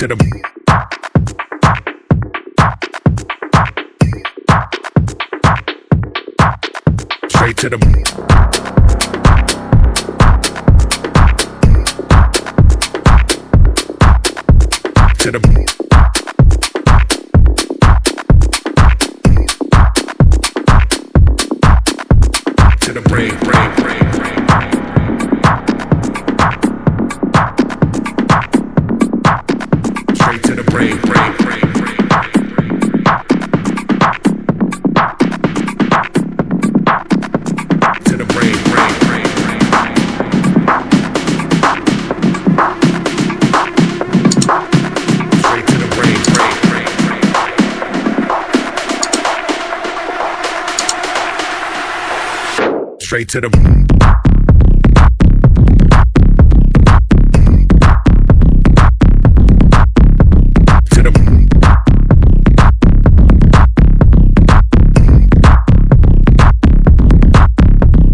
to the straight to the to the to the brain. Straight to the brain. To the brain.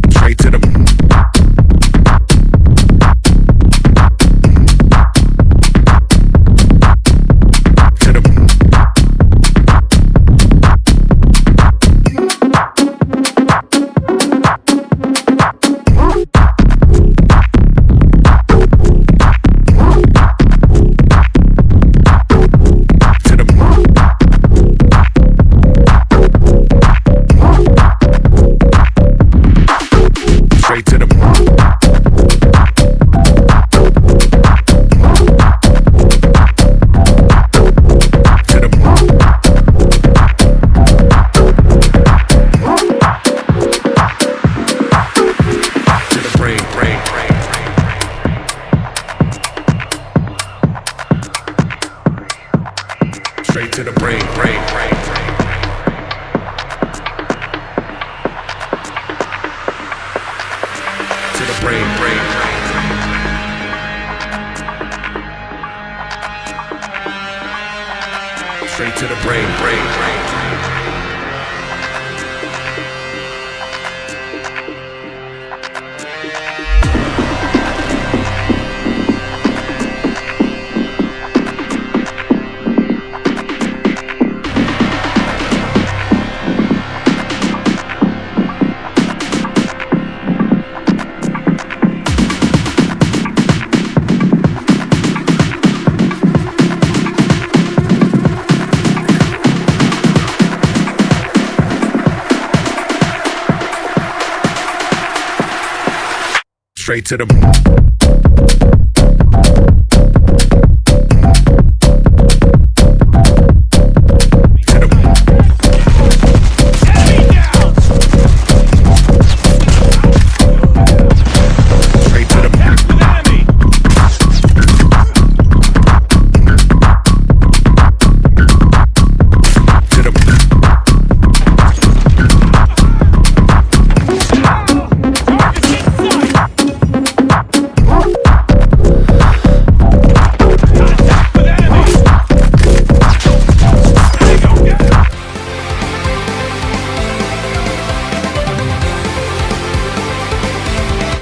Straight to the brain. Straight to the straight to the brain. To the brain. Straight to the brain. Straight to the